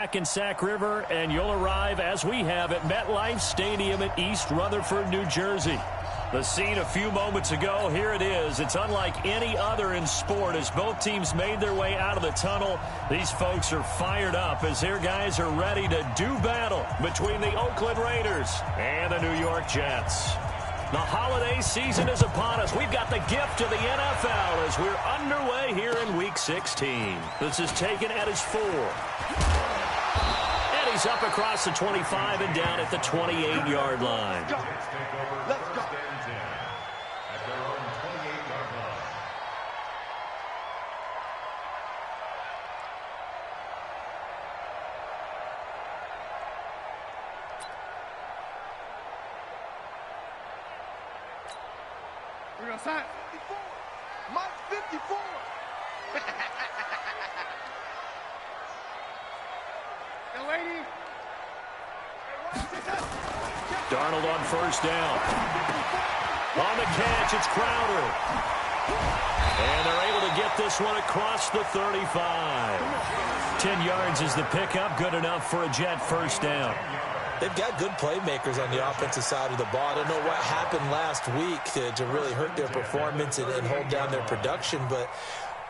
Back in Sac River, and you'll arrive, as we have, at MetLife Stadium in East Rutherford, New Jersey. The scene a few moments ago, here it is. It's unlike any other in sport as both teams made their way out of the tunnel. These folks are fired up as their guys are ready to do battle between the Oakland Raiders and the New York Jets. The holiday season is upon us. We've got the gift of the NFL as we're underway here in Week 16. This is taken at his 4. And he's up across the 25 and down at the 28-yard line. Let's go. We're going to sign. 54. Mike 54. Young lady. Darnold on first down. On the catch, it's Crowder. And they're able to get this one across the 35. 10 yards is the pickup. Good enough for a Jet first down. They've got good playmakers on the offensive side of the ball. I don't know what happened last week to really hurt their performance and hold down their production, but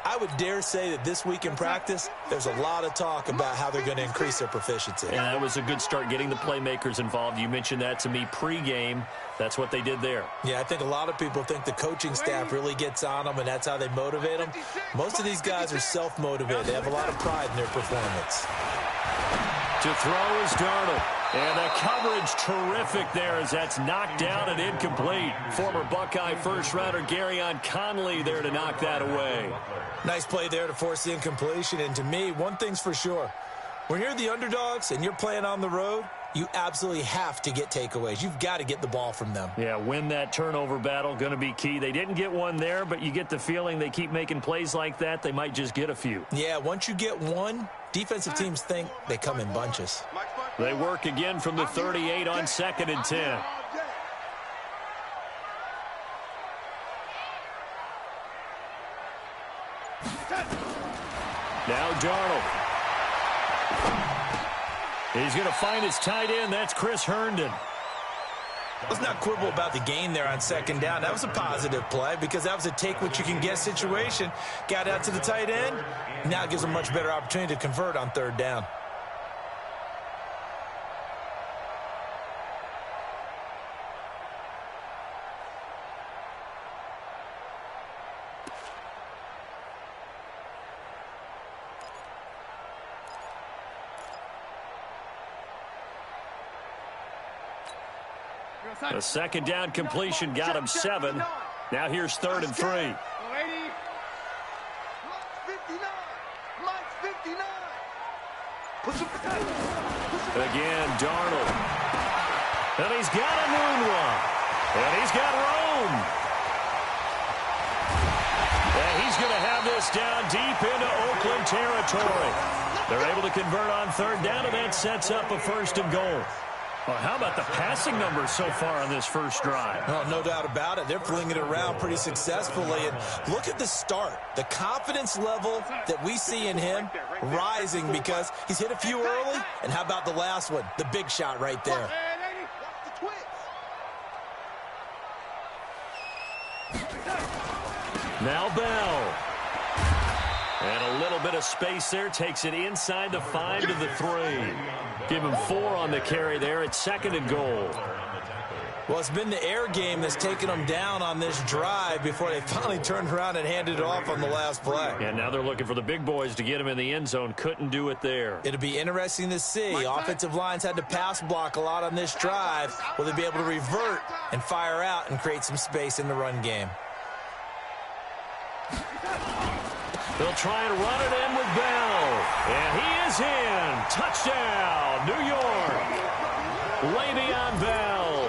I would dare say that this week in practice, there's a lot of talk about how they're going to increase their proficiency. And that was a good start, getting the playmakers involved. You mentioned that to me pregame. That's what they did there. Yeah, I think a lot of people think the coaching staff really gets on them, and that's how they motivate them. Most of these guys are self-motivated. They have a lot of pride in their performance. To throw is Darnold. And the coverage terrific there as that's knocked down and incomplete. Former Buckeye first-rounder Garyon Conley there to knock that away. Nice play there to force the incompletion. And to me, one thing's for sure. When you're the underdogs and you're playing on the road, you absolutely have to get takeaways. You've got to get the ball from them. Yeah, win that turnover battle, going to be key. They didn't get one there, but you get the feeling they keep making plays like that, they might just get a few. Yeah, once you get one, defensive teams think they come in bunches. They work again from the 38 on 2nd and 10. Now Darnold. He's going to find his tight end. That's Chris Herndon. Let's not quibble about the gain there on 2nd down. That was a positive play because that was a take-what-you-can-get situation. Got out to the tight end. Now it gives them a much better opportunity to convert on 3rd down. The 2nd down completion got him 7. Now here's 3rd and 3. Mike 59. Mike 59. Again, Darnold. And he's got a moonwalk. And he's got Rome. And he's going to have this down deep into Oakland territory. They're able to convert on 3rd down, and that sets up a 1st and goal. Well, how about the passing numbers so far on this first drive? Well, no doubt about it. They're flinging it around pretty successfully. And look at the start. The confidence level that we see in him rising because he's hit a few early. And how about the last one? The big shot right there. Now Bell. And a little bit of space there. Takes it inside the 5 to the 3. Give him 4 on the carry there. It's 2nd and goal. Well, it's been the air game that's taken them down on this drive before they finally turned around and handed it off on the last play. And now they're looking for the big boys to get him in the end zone. Couldn't do it there. It'll be interesting to see. Offensive lines had to pass block a lot on this drive. Will they be able to revert and fire out and create some space in the run game? They'll try and run it in with Bell. And he is in. Touchdown, New York. Le'Veon Bell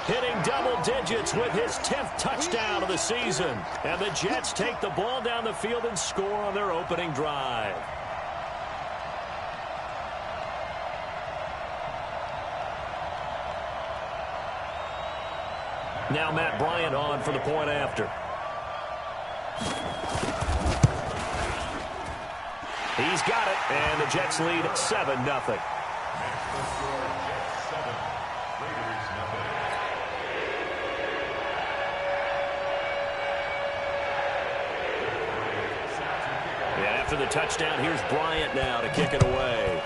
hitting double digits with his 10th touchdown of the season. And the Jets take the ball down the field and score on their opening drive. Now Matt Bryant on for the point after. He's got it, and the Jets lead 7-0. After the touchdown, here's Bryant now to kick it away.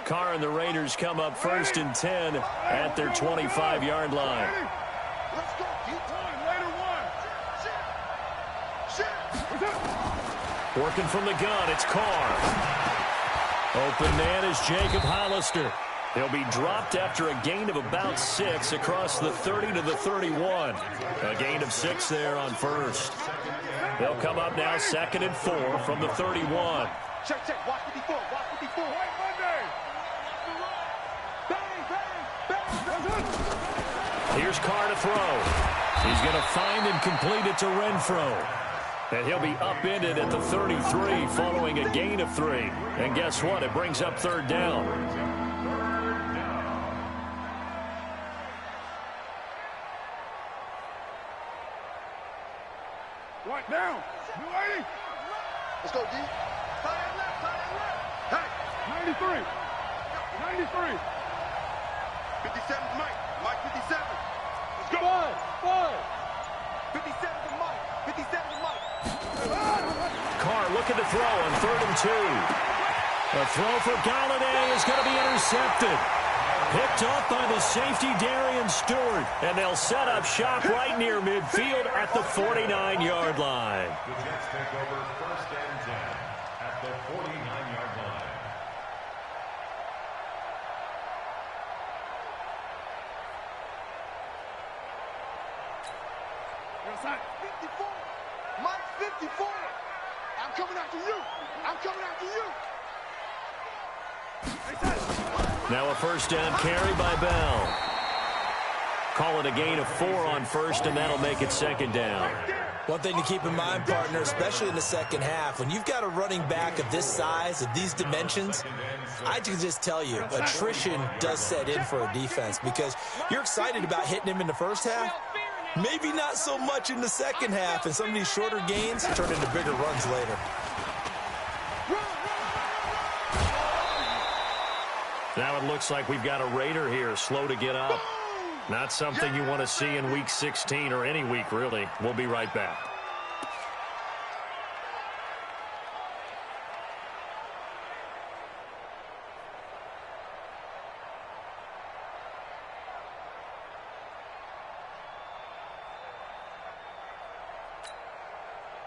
Carr and the Raiders come up 1st and 10 at their 25-yard line. Working from the gun, it's Carr. Open man is Jacob Hollister. He'll be dropped after a gain of about 6 across the 30 to the 31. A gain of 6 there on first. They'll come up now 2nd and 4 from the 31. Check, check. Watch 54. Watch 54. White Monday. Bang, bang, bang. Here's Carr to throw. He's going to find and complete it to Renfro. And he'll be upended at the 33 following a gain of 3. And guess what? It brings up 3rd down. Right down. New 80. Let's go, D. Tie it left, tie it left. Hey. 93. 93. 57's Mike. Mike 57. Let's go. 5. 57 to Mike. 57 to Mike. Carr looking to throw on 3rd and 2. The throw for Galladay is going to be intercepted. Picked off by the safety, Darian Stewart. And they'll set up shop right near midfield at the 49-yard line. The Jets take over 1st and 10 at the 49-yard line. You're side. 54. Mike 54. I'm coming after you. I'm coming after you. Now a 1st down carry by Bell. Call it a gain of 4 on 1st, and that'll make it 2nd down. One thing to keep in mind, partner, especially in the second half, when you've got a running back of this size, of these dimensions, I can just tell you, attrition does set in for a defense because you're excited about hitting him in the first half. Maybe not so much in the second half, and some of these shorter gains turn into bigger runs later. Now it looks like we've got a Raider here, slow to get up. Not something you want to see in Week 16 or any week, really. We'll be right back.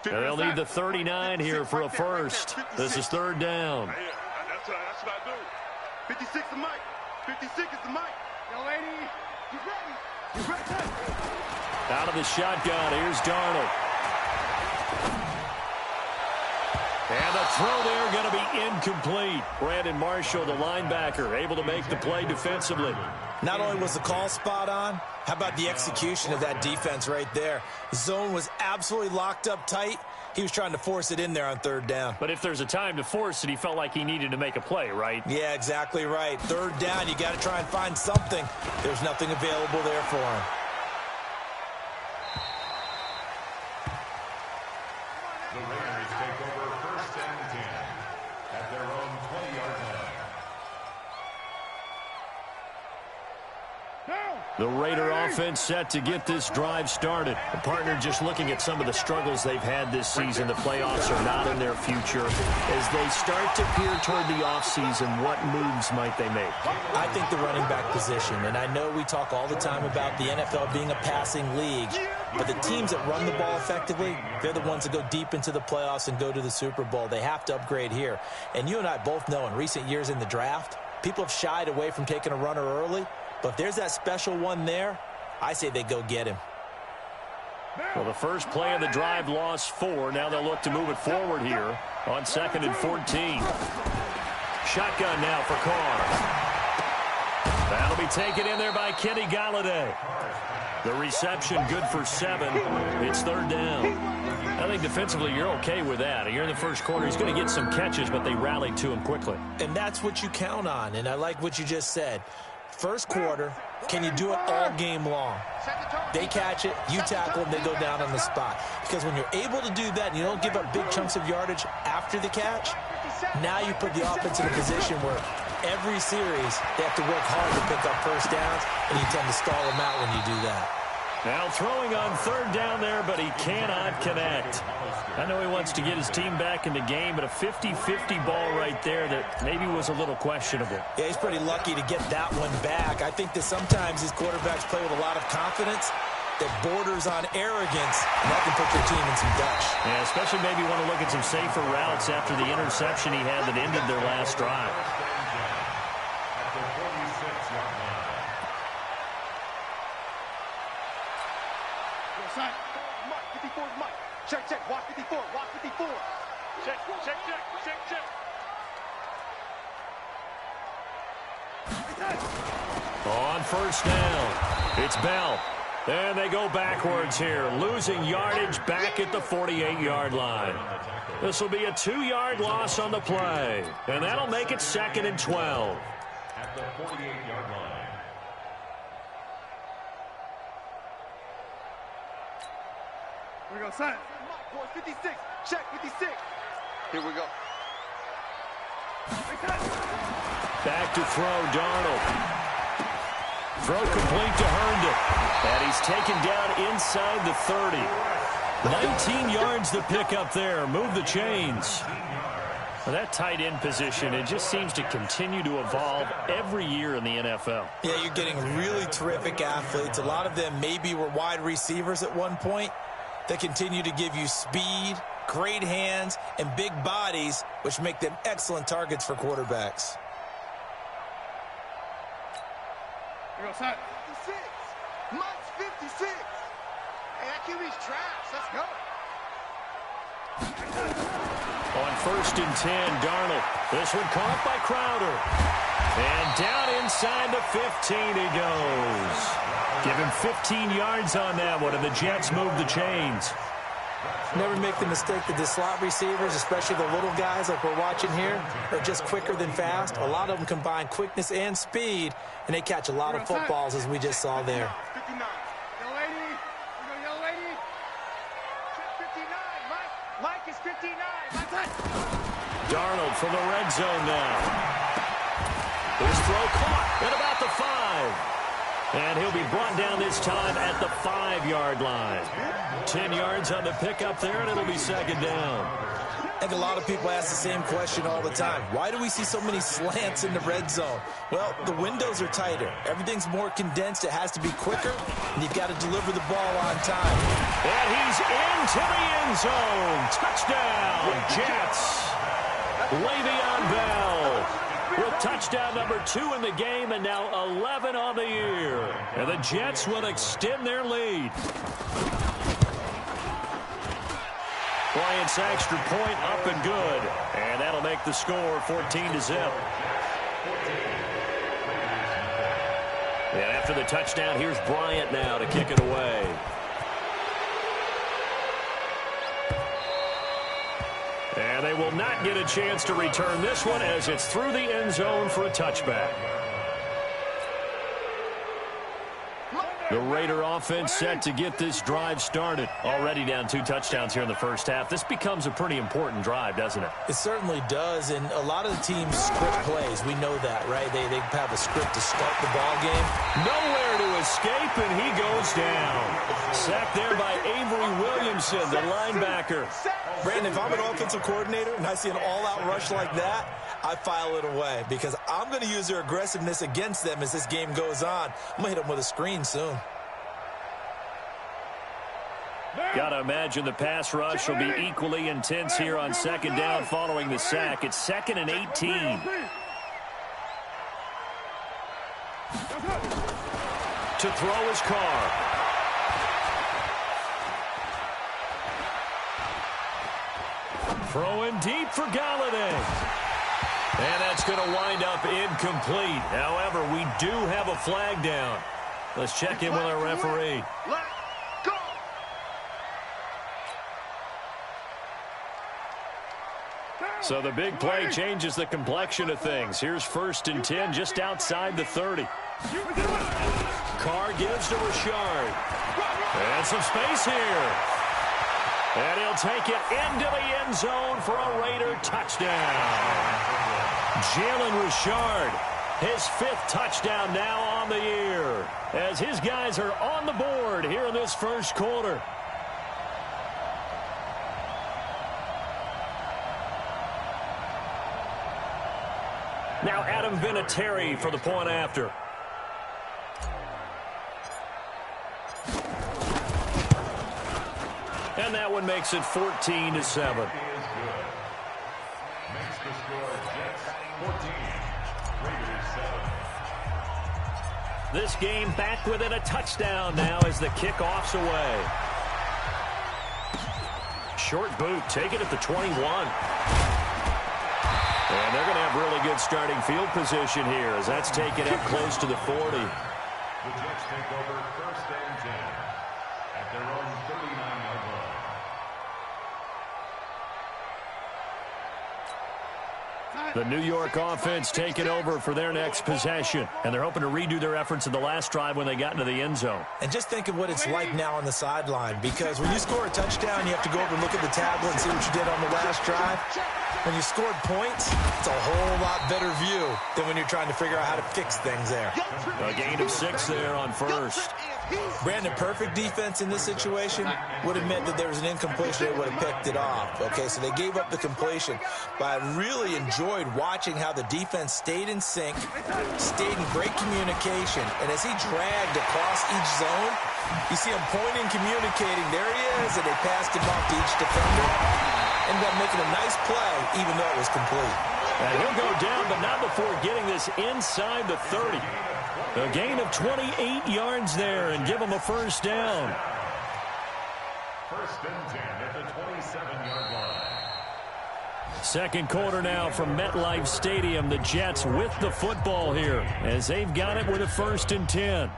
They'll need the 39 here for a first. This is 3rd down. That's what I do. 56 is Mike. 56 is the Mike. Yo, lady. He's ready. He's ready. Out of the shotgun, here's Darnold. And the throw there going to be incomplete. Brandon Marshall, the linebacker, able to make the play defensively. Not only was the call spot on, how about the execution of that defense right there? The zone was absolutely locked up tight. He was trying to force it in there on 3rd down. But if there's a time to force it, he felt like he needed to make a play, right? Yeah, exactly right. 3rd down, you got to try and find something. There's nothing available there for him. The Raiders take over 1st and 10 at their own 20-yard line. The Raider offense set to get this drive started. The partner just looking at some of the struggles they've had this season. The playoffs are not in their future. As they start to peer toward the offseason, what moves might they make? I think the running back position, and I know we talk all the time about the NFL being a passing league, but the teams that run the ball effectively, they're the ones that go deep into the playoffs and go to the Super Bowl. They have to upgrade here. And you and I both know in recent years in the draft, people have shied away from taking a runner early. But if there's that special one there, I say they go get him. Well, the first play of the drive lost 4. Now they'll look to move it forward here on 2nd and 14. Shotgun now for Carr. That'll be taken in there by Kenny Galladay. The reception good for 7. It's 3rd down. I think defensively you're okay with that. Here in the first quarter, he's going to get some catches, but they rallied to him quickly. And that's what you count on, and I like what you just said. First quarter, can you do it all game long? They catch it, you tackle them, they go down on the spot. Because when you're able to do that and you don't give up big chunks of yardage after the catch, now you put the offense in a position where every series they have to work hard to pick up first downs, and you tend to stall them out when you do that. Now throwing on 3rd down there, but he cannot connect. I know he wants to get his team back in the game, but a 50-50 ball right there that maybe was a little questionable. Yeah, he's pretty lucky to get that one back. I think that sometimes these quarterbacks play with a lot of confidence that borders on arrogance, and that can put your team in some dutch. Yeah, especially maybe want to look at some safer routes after the interception he had that ended their last drive. Check, watch 54, watch 54. Check. On 1st down, it's Bell. And they go backwards here, losing yardage back at the 48-yard line. This will be a 2-yard loss on the play, and that'll make it 2nd and 12. At the 48-yard line. We go, set. 56, check 56. Here we go. Back to throw, Darnold. Throw complete to Herndon. And he's taken down inside the 30. 19 yards to pick up there. Move the chains. Well, that tight end position, it just seems to continue to evolve every year in the NFL. Yeah, you're getting really terrific athletes. A lot of them maybe were wide receivers at one point. They continue to give you speed, great hands, and big bodies, which make them excellent targets for quarterbacks. We go, set. 56. Mike's 56. Hey, that QB's trash. Let's go. On 1st and 10, Darnold. This one caught by Crowder. And down inside the 15 he goes. Give him 15 yards on that one, and the Jets move the chains. Never make the mistake that the slot receivers, especially the little guys like we're watching here, are just quicker than fast. A lot of them combine quickness and speed, and they catch a lot of footballs, as we just saw there. 59. Yellow lady. We go, yellow lady. Check 59. Mike is 59. Mike's hot. Darnold from the red zone now. His throw caught at about the 5. And he'll be brought down this time at the 5-yard line. 10 yards on the pickup there, and it'll be 2nd down. I think a lot of people ask the same question all the time. Why do we see so many slants in the red zone? Well, the windows are tighter. Everything's more condensed. It has to be quicker, and you've got to deliver the ball on time. And he's into the end zone. Touchdown, Jets. Le'Veon Bell with touchdown number 2 in the game, and now 11 on the year. And the Jets will extend their lead. Bryant's extra point up and good. And that'll make the score 14-0. And after the touchdown, here's Bryant now to kick it away. And they will not get a chance to return this one as it's through the end zone for a touchback. The Raider offense set to get this drive started. Already down 2 touchdowns here in the first half. This becomes a pretty important drive, doesn't it? It certainly does, and a lot of the teams script plays. We know that, right? They have a script to start the ball game. Nowhere to escape, and he goes down. Sacked there by Avery Williamson, the linebacker. Brandon, if I'm an offensive coordinator and I see an all-out rush like that, I file it away because I'm going to use their aggressiveness against them as this game goes on. I'm going to hit them with a screen soon. Got to imagine the pass rush will be equally intense here on 2nd down following the sack. It's 2nd and 18. To throw his Carr. Throwing deep for Galladay. And that's going to wind up incomplete. However, we do have a flag down. Let's check in with our referee. Let's go. So the big play changes the complexion of things. Here's 1st and 10 just outside the 30. Carr gives to Richard. And some space here. And he'll take it into the end zone for a Raider touchdown. Jalen Richard, his 5th touchdown now on the year, as his guys are on the board here in this first quarter. Now Adam Vinatieri for the point after. And that one makes it 14-7. Makes the score Jets 14, Raiders 7. This game back within a touchdown now as the kickoff's away. Short boot, take it at the 21. And they're going to have really good starting field position here as that's taken up close to the 40. The Jets take over 1st and 10 at their own 39-yard line. The New York offense taking over for their next possession. And they're hoping to redo their efforts in the last drive when they got into the end zone. And just think of what it's like now on the sideline, because when you score a touchdown, you have to go over and look at the tablet and see what you did on the last drive. When you scored points, it's a whole lot better view than when you're trying to figure out how to fix things there. A gain of 6 there on 1st. Brandon, perfect defense in this situation would have meant that there was an incompletion. They would have picked it off. Okay, so they gave up the completion. But I really enjoyed watching how the defense stayed in sync, stayed in great communication. And as he dragged across each zone, you see him pointing, communicating. There he is, and they passed him off to each defender. Ended up making a nice play, even though it was complete. And he'll go down, but not before getting this inside the 30. A gain of 28 yards there and give him a 1st down. 1st and 10 at the 27-yard line. Second quarter now from MetLife Stadium. The Jets with the football here as they've got it with a 1st and 10.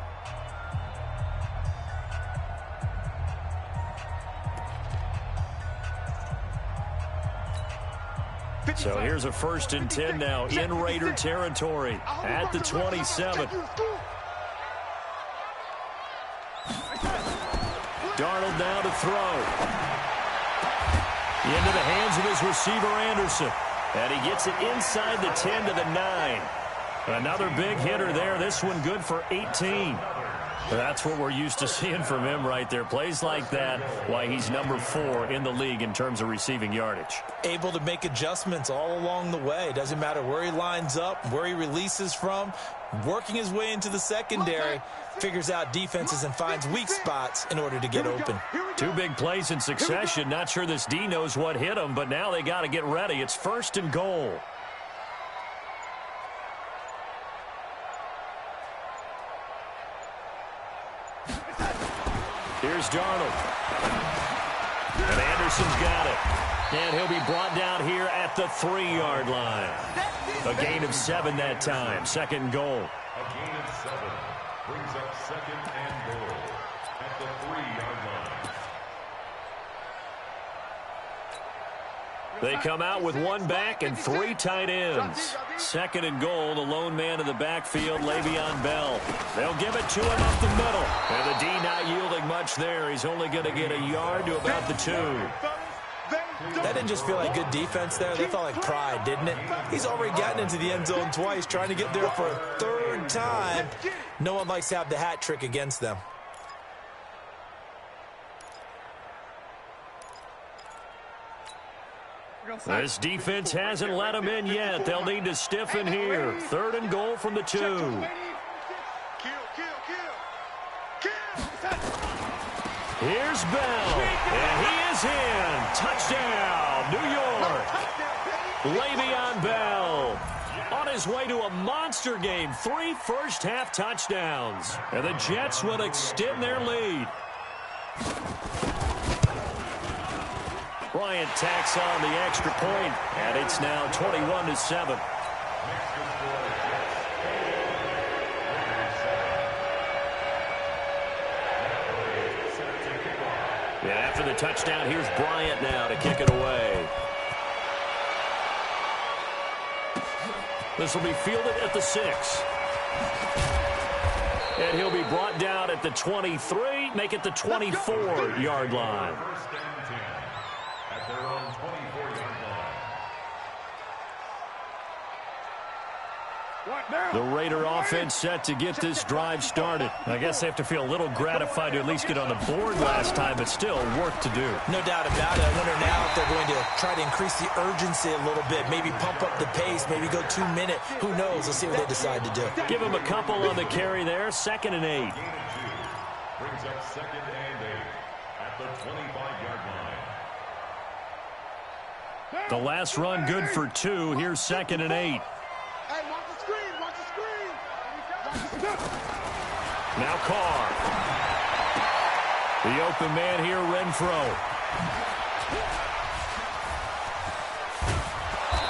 So here's a 1st and 10 now in Raider territory at the 27. Darnold now to throw. Into the hands of his receiver, Anderson. And he gets it inside the 10 to the 9. Another big hitter there. This one good for 18. That's what we're used to seeing from him right there. Plays like that, why he's number 4 in the league in terms of receiving yardage. Able to make adjustments all along the way. Doesn't matter where he lines up, where he releases from. Working his way into the secondary, figures out defenses and finds weak spots in order to get open. 2 big plays in succession. Not sure this D knows what hit him, but now they got to get ready. It's 1st and goal. Here's Darnold. And Anderson's got it. And he'll be brought down here at the 3-yard line. A gain of 7 that time. 2nd and goal. A gain of 7 brings up 2nd and goal at the 3-yard line. They come out with 1 back and 3 tight ends. 2nd and goal, the lone man in the backfield, Le'Veon Bell. They'll give it to him up the middle. And the D not yielding much there. He's only going to get a yard to about the 2. That didn't just feel like good defense there. That felt like pride, didn't it? He's already gotten into the end zone twice, trying to get there for a 3rd time. No one likes to have the hat trick against them. This defense hasn't let him in yet. They'll need to stiffen here. 3rd and goal from the 2. Here's Bell, and he is in. Touchdown, New York. Le'Veon Bell on his way to a monster game. 3 first-half touchdowns. And the Jets will extend their lead. Bryant tacks on the extra point, and it's now 21-7. And after the touchdown, here's Bryant now to kick it away. This will be fielded at the 6. And he'll be brought down at the 23, make it the 24-yard line. First and 10 at their own 24-yard line. The Raider offense set to get this drive started. I guess they have to feel a little gratified to at least get on the board last time, but still work to do. No doubt about it. I wonder now if they're going to try to increase the urgency a little bit, maybe pump up the pace, maybe go 2-minute. Who knows? Let's see what they decide to do. Give them a couple on the carry there. 2nd and 8. Brings up 2nd and 8 at the 25-yard line. The last run good for 2. Here's 2nd and 8. Hey, watch the screen, watch the screen. Now Carr. The open man here, Renfro.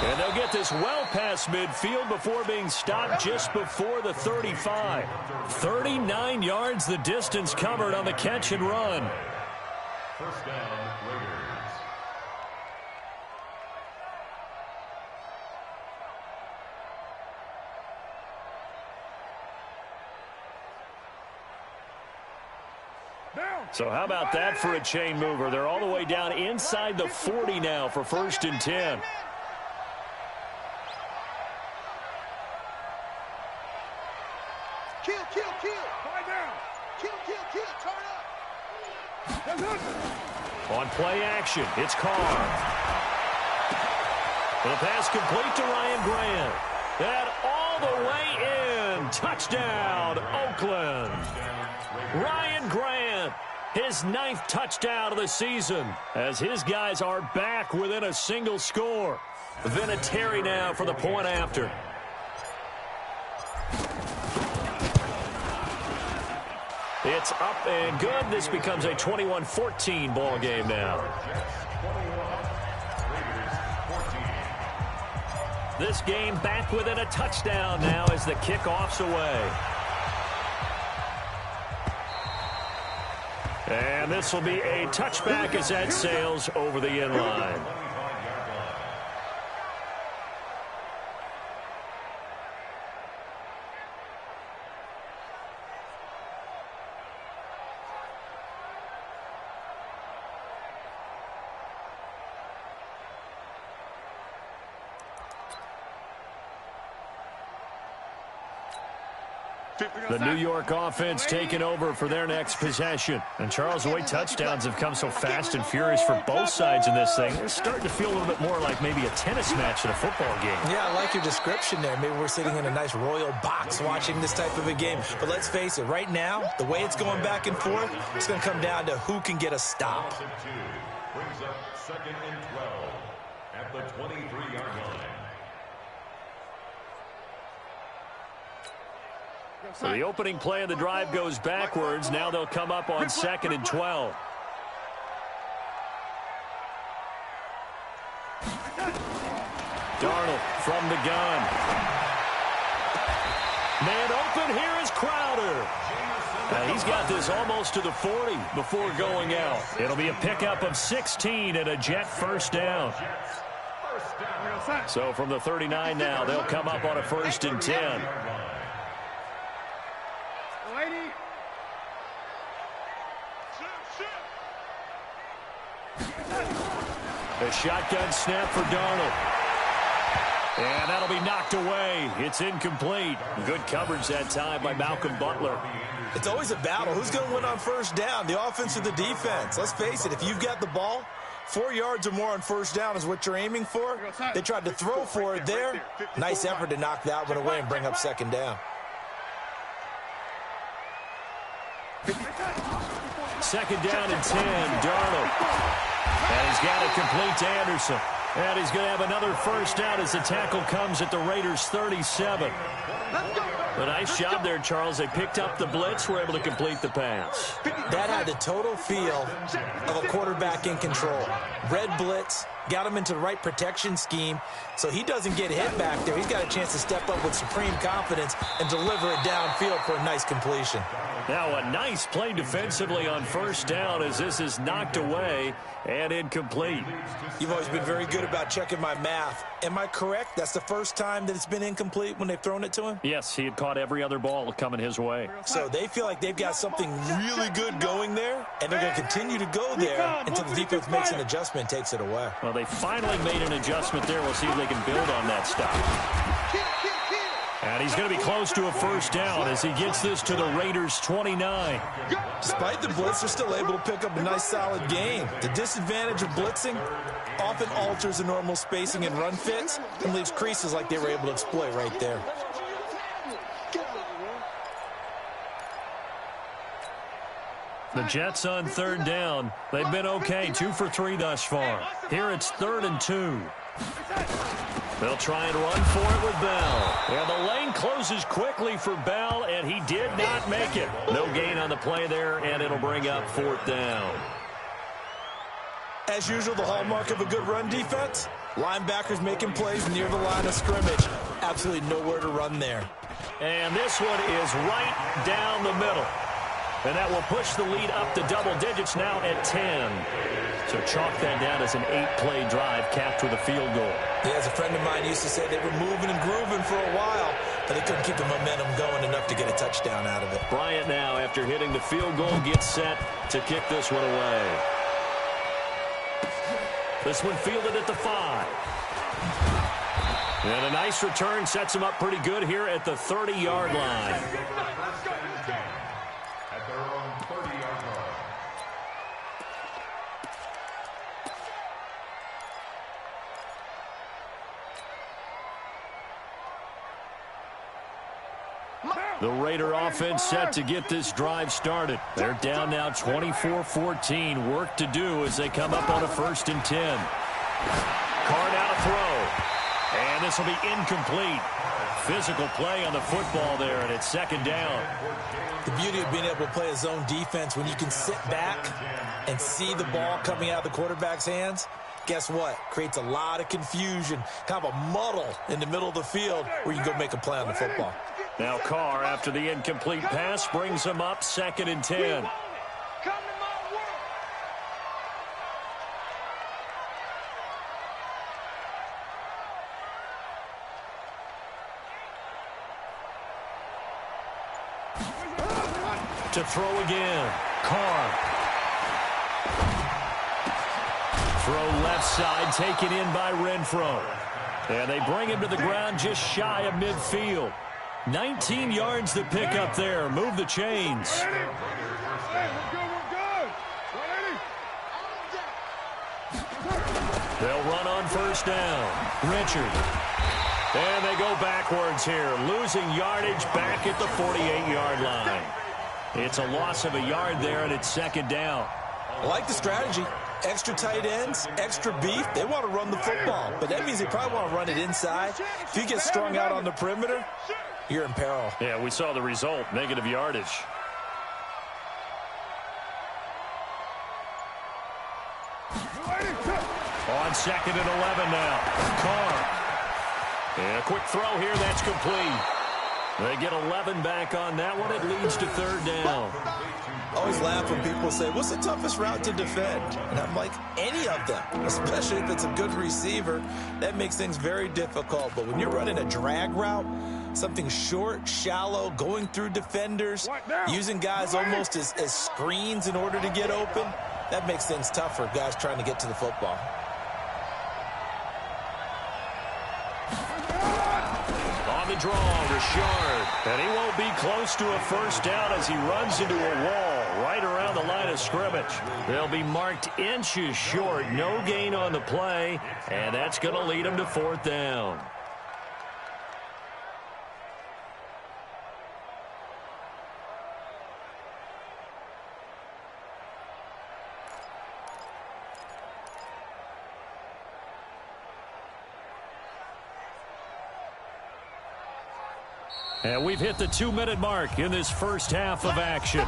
And they'll get this well past midfield before being stopped just before the 35. 39 yards the distance covered on the catch and run. First down, Raiders. So how about that for a chain mover? They're all the way down inside the 40 now for 1st and 10. Kill, kill, kill. Fight down. Kill, kill, kill. Turn up. On play action, it's Carr. The pass complete to Ryan Grant. And all the way in. Touchdown, Oakland. Ryan Grant, his 9th touchdown of the season, as his guys are back within a single score. Vinatieri now for the point after. It's up and good. This becomes a 21-14 ball game now. This game back within a touchdown now as the kickoff's away. And this will be a touchback as that sails over the end line. The New York offense taking over for their next possession. And Charles, the way touchdowns have come so fast and furious for both sides in this thing, it's starting to feel a little bit more like maybe a tennis match than a football game. Yeah, I like your description there. Maybe we're sitting in a nice royal box watching this type of a game. But let's face it, right now, the way it's going back and forth, it's going to come down to who can get a stop. Brings up 2nd and 12 at the 23-yard line. So the opening play of the drive goes backwards. Now they'll come up on 2nd and 12. Darnold from the gun. Man open, here is Crowder. He's got this almost to the 40 before going out. It'll be a pickup of 16 and a Jet first down. So from the 39 now, they'll come up on a 1st and 10. A shotgun snap for Darnold. And that'll be knocked away. It's incomplete. Good coverage that time by Malcolm Butler. It's always a battle. Who's going to win on 1st down, the offense or the defense? Let's face it, if you've got the ball, 4 yards or more on 1st down is what you're aiming for. They tried to throw for it there. Nice effort to knock that one away and bring up 2nd down. 2nd down and 10, Darnold. And he's got it complete to Anderson. And he's going to have another 1st down as the tackle comes at the Raiders' 37. A nice job there, Charles. They picked up the blitz, were able to complete the pass. That had the total feel of a quarterback in control. Red blitz, got him into the right protection scheme so he doesn't get hit back there. He's got a chance to step up with supreme confidence and deliver it downfield for a nice completion. Now a nice play defensively on first down as this is knocked away and incomplete. You've always been very good about checking my math. Am I correct? That's the first time that it's been incomplete when they've thrown it to him? Yes, he had caught every other ball coming his way. So they feel like they've got something really good going there, and they're going to continue to go there until the defense makes an adjustment and takes it away. Well, they finally made an adjustment there. We'll see if they can build on that stuff. And he's going to be close to a first down as he gets this to the Raiders' 29. Despite the blitz, they're still able to pick up a nice, solid gain. The disadvantage of blitzing often alters the normal spacing and run fits and leaves creases like they were able to exploit right there. The Jets on third down. They've been okay, 2 for 3 thus far. Here it's 3rd and 2. They'll try and run for it with Bell. And the lane closes quickly for Bell, and he did not make it. No gain on the play there, and it'll bring up 4th down. As usual, the hallmark of a good run defense, linebackers making plays near the line of scrimmage. Absolutely nowhere to run there. And this one is right down the middle. And that will push the lead up to double digits now at 10. So chalk that down as an 8-play drive capped with a field goal. Yeah, as a friend of mine used to say, they were moving and grooving for a while, but they couldn't keep the momentum going enough to get a touchdown out of it. Bryant now, after hitting the field goal, gets set to kick this one away. This one fielded at the 5. And a nice return sets him up pretty good here at the 30-yard line. At their own 30-yard line. The Raider offense set to get this drive started. They're down now 24-14. Work to do as they come up on a 1st and 10. Carr now to throw. And this will be incomplete. Physical play on the football there, and it's 2nd down. The beauty of being able to play a zone defense when you can sit back and see the ball coming out of the quarterback's hands, guess what? Creates a lot of confusion, kind of a muddle in the middle of the field where you can go make a play on the football. Now Carr, after the incomplete pass, brings him up 2nd and 10. To throw again. Carr. Throw left side, taken in by Renfro. And they bring him to the ground just shy of midfield. 19 yards to pick up there. Move the chains. They'll run on 1st down. Richard. And they go backwards here, losing yardage back at the 48-yard line. It's a loss of a yard there, and it's 2nd down. I like the strategy. Extra tight ends, extra beef. They want to run the football, but that means they probably want to run it inside. If you get strung out on the perimeter, you're in peril. Yeah, we saw the result, negative yardage. On 2nd and 11 now. Carr. And a quick throw here, that's complete. They get 11 back on that one. It leads to 3rd down. I always laugh when people say, what's the toughest route to defend? And I'm like, any of them, especially if it's a good receiver. That makes things very difficult. But when you're running a drag route, something short, shallow, going through defenders, using guys almost as screens in order to get open, that makes things tough for guys trying to get to the football. On the draw, Richard. And he won't be close to a 1st down as he runs into a wall right around the line of scrimmage. They'll be marked inches short. No gain on the play, and that's going to lead them to 4th down. And we've hit the 2-minute mark in this first half of action.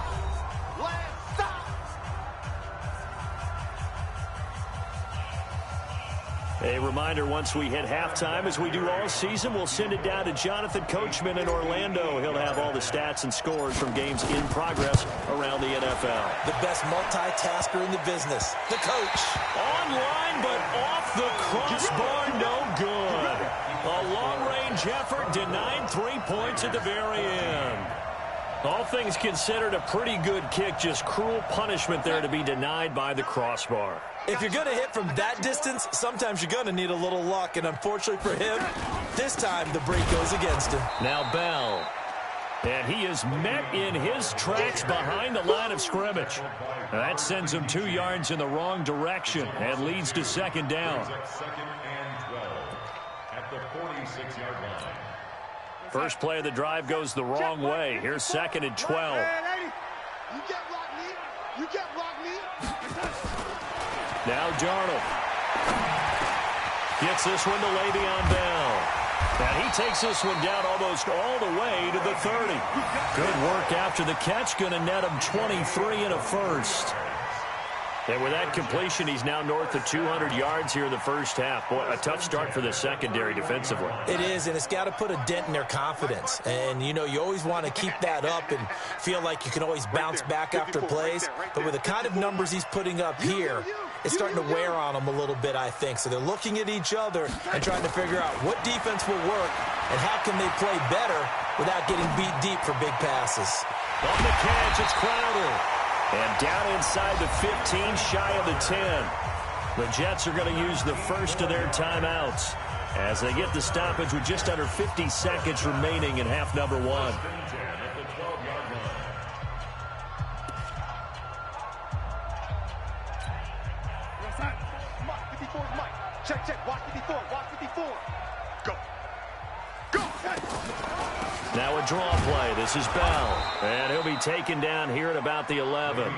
A reminder, once we hit halftime, as we do all season, we'll send it down to Jonathan Coachman in Orlando. He'll have all the stats and scores from games in progress around the NFL. The best multitasker in the business, the coach. Online, but off the crossbar, no good. A long-range effort denied 3 points at the very end. All things considered, a pretty good kick, just cruel punishment there to be denied by the crossbar. If you're going to hit from that distance, sometimes you're going to need a little luck, and unfortunately for him, this time the break goes against him. Now Bell, and he is met in his tracks behind the line of scrimmage. That sends him 2 yards in the wrong direction and leads to second down. Second and 12 at the 46-yard line. First play of the drive goes the wrong way. Here's second and 12. You get block me. You get block me. Now Darnold gets this one to Le'Veon Bell. And he takes this one down almost all the way to the 30. Good work after the catch. Going to net him 23 and a first. And with that completion, he's now north of 200 yards here in the first half. Boy, a tough start for the secondary defensively. It is, and it's got to put a dent in their confidence. And, you know, you always want to keep that up and feel like you can always bounce back after plays. But with the kind of numbers he's putting up here, it's starting to wear on them a little bit, I think. So they're looking at each other and trying to figure out what defense will work and how can they play better without getting beat deep for big passes. On the catch, it's Crowder. And down inside the 15, shy of the 10. The Jets are going to use the first of their timeouts as they get the stoppage with just under 50 seconds remaining in half number 1. Mike, 54 is Mike. Check. Watch 54. Watch 54. Go. Now a draw play. This is Bell. And he'll be taken down here at about the 11.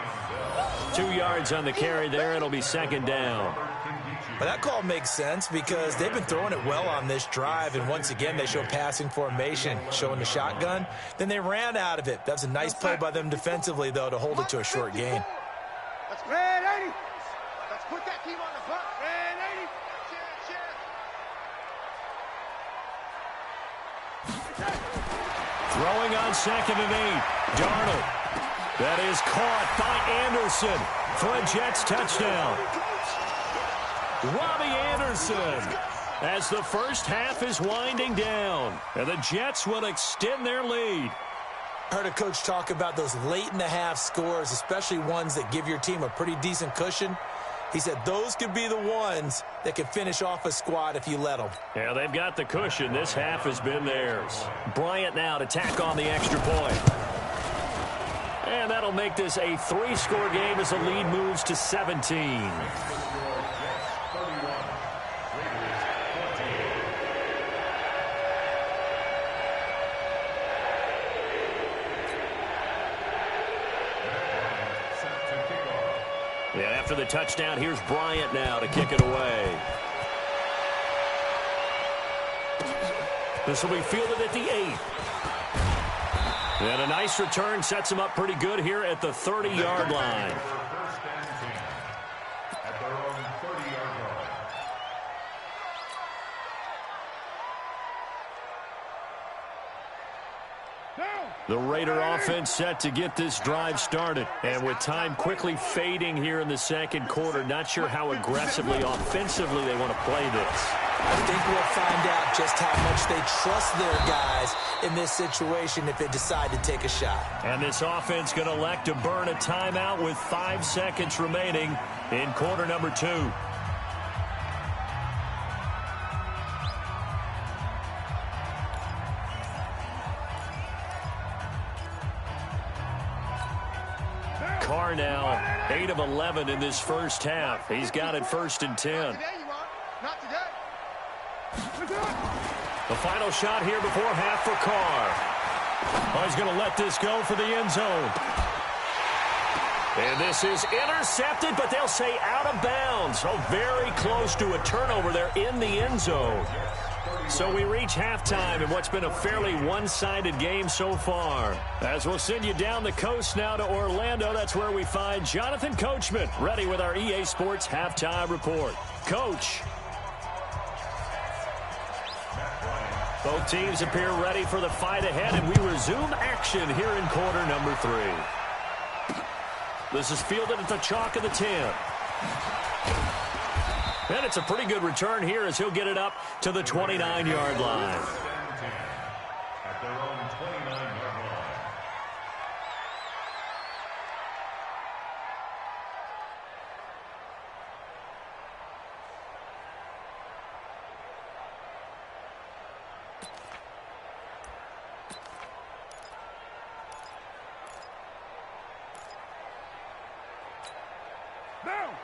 2 yards on the carry there. It'll be second down. But that call makes sense because they've been throwing it well on this drive. And once again, they show passing formation, showing the shotgun. Then they ran out of it. That was a nice play by them defensively, though, to hold it to a short gain. Let's red 80. Let's put that team on the bus. Red 80. Throwing on second and 8. Darnold. That is caught by Anderson for a Jets touchdown. Robbie Anderson as the first half is winding down. And the Jets will extend their lead. I heard a coach talk about those late-in-the-half scores, especially ones that give your team a pretty decent cushion. He said those could be the ones that could finish off a squad if you let them. Yeah, they've got the cushion. This half has been theirs. Bryant now to tack on the extra point. And that'll make this a 3-score game as the lead moves to 17. Yeah, after the touchdown, here's Bryant now to kick it away. This will be fielded at the 8. And a nice return sets him up pretty good here at the 30-yard line. The Raider offense set to get this drive started. And with time quickly fading here in the second quarter, not sure how aggressively, offensively they want to play this. I think we'll find out just how much they trust their guys in this situation if they decide to take a shot. And this offense going to elect to burn a timeout with 5 seconds remaining in quarter number 2. Carr now 8 of 11 in this first half. He's got it 1st and 10. Not today, you want. Not today. The final shot here before half for Carr. Oh, he's going to let this go for the end zone. And this is intercepted, but they'll say out of bounds. Oh, very close to a turnover there in the end zone. So we reach halftime in what's been a fairly one-sided game so far. As we'll send you down the coast now to Orlando, that's where we find Jonathan Coachman ready with our EA Sports Halftime Report. Coach. Both teams appear ready for the fight ahead, and we resume action here in quarter number 3. This is fielded at the chalk of the 10. And it's a pretty good return here as he'll get it up to the 29-yard line. At their own 29-yard line.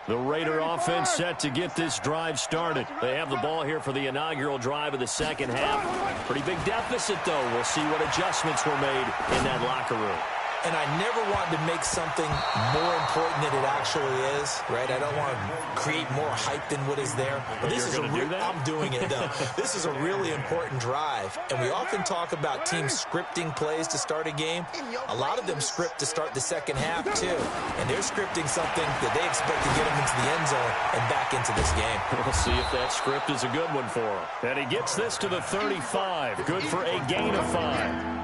The Raider offense set to get this drive started. They have the ball here for the inaugural drive of the second half. Pretty big deficit, though. We'll see what adjustments were made in that locker room. And I never want to make something more important than it actually is, right? I don't want to create more hype than what is there. But this is I'm doing it, though. This is a really important drive. And we often talk about teams scripting plays to start a game. A lot of them script to start the second half, too. And they're scripting something that they expect to get them into the end zone and back into this game. We'll see if that script is a good one for him. And he gets this to the 35. Good for a gain of 5.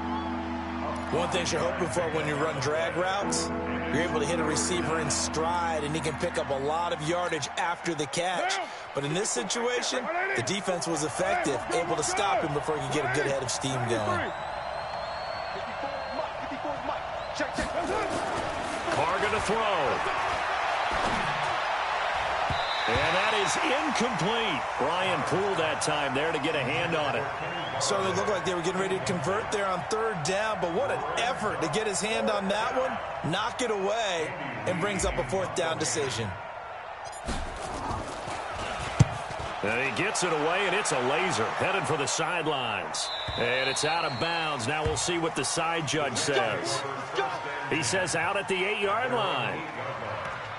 One thing you're hoping for when you run drag routes, you're able to hit a receiver in stride, and he can pick up a lot of yardage after the catch. But in this situation, the defense was effective, able to stop him before he could get a good head of steam going. Carr going to throw. And that is incomplete. Brian Poole that time there to get a hand on it. So it looked like they were getting ready to convert there on third down, but what an effort to get his hand on that one, knock it away, and brings up a fourth down decision. And he gets it away, and it's a laser headed for the sidelines. And it's out of bounds. Now we'll see what the side judge says. He says out at the 8-yard line.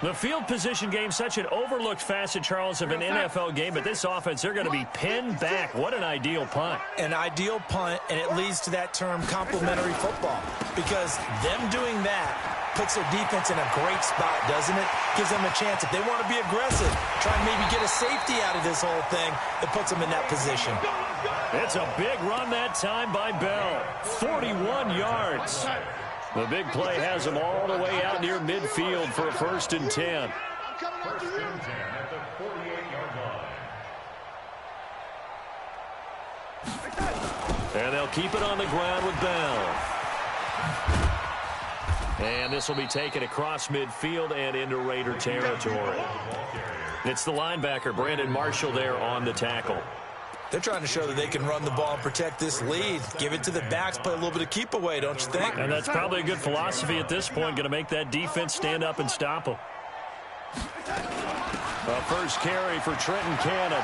The field position game, such an overlooked facet, Charles, of an NFL game, but this offense, they're going to be pinned back. What an ideal punt. An ideal punt, and it leads to that term complementary football, because them doing that puts their defense in a great spot, doesn't it? Gives them a chance. If they want to be aggressive, try and maybe get a safety out of this whole thing, it puts them in that position. It's a big run that time by Bell. 41 yards. The big play has them all the way out near midfield for a 1st and 10. First and 10 at the 48-yard line. And they'll keep it on the ground with Bell. And this will be taken across midfield and into Raider territory. It's the linebacker, Brandon Marshall, there on the tackle. They're trying to show that they can run the ball and protect this lead. Give it to the backs, play a little bit of keep away, don't you think? And that's probably a good philosophy at this point, going to make that defense stand up and stop them. A first carry for Trenton Cannon.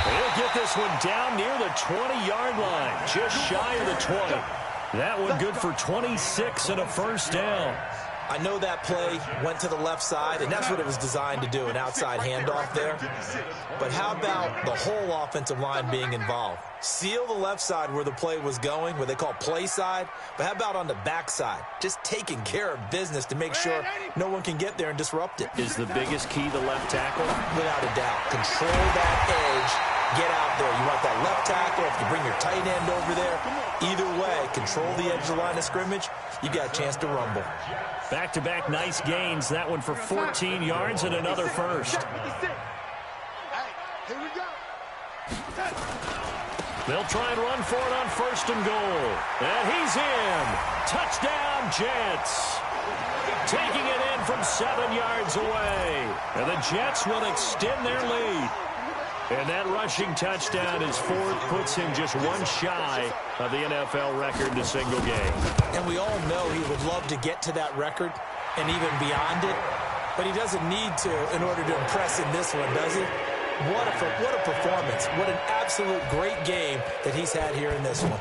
He'll get this one down near the 20-yard line, just shy of the 20. That one good for 26 and a 1st down. I know that play went to the left side, and that's what it was designed to do, an outside handoff there. But how about the whole offensive line being involved? Seal the left side where the play was going, where they call play side. But how about on the back side? Just taking care of business to make sure no one can get there and disrupt it. Is the biggest key the left tackle? Without a doubt. Control that edge. Get out there. You want that left tackle. If you bring your tight end over there, either way, control the edge of the line of scrimmage, you got a chance to rumble. Back-to-back nice gains. That one for 14 yards and another 1st. They'll try and run for it on 1st and goal. And he's in. Touchdown, Jets. Taking it in from 7 yards away. And the Jets will extend their lead. And that rushing touchdown is 4th, puts him just one shy of the NFL record in a single game. And we all know he would love to get to that record and even beyond it, but he doesn't need to in order to impress in this one, does he? What a performance. What an absolute great game that he's had here in this one.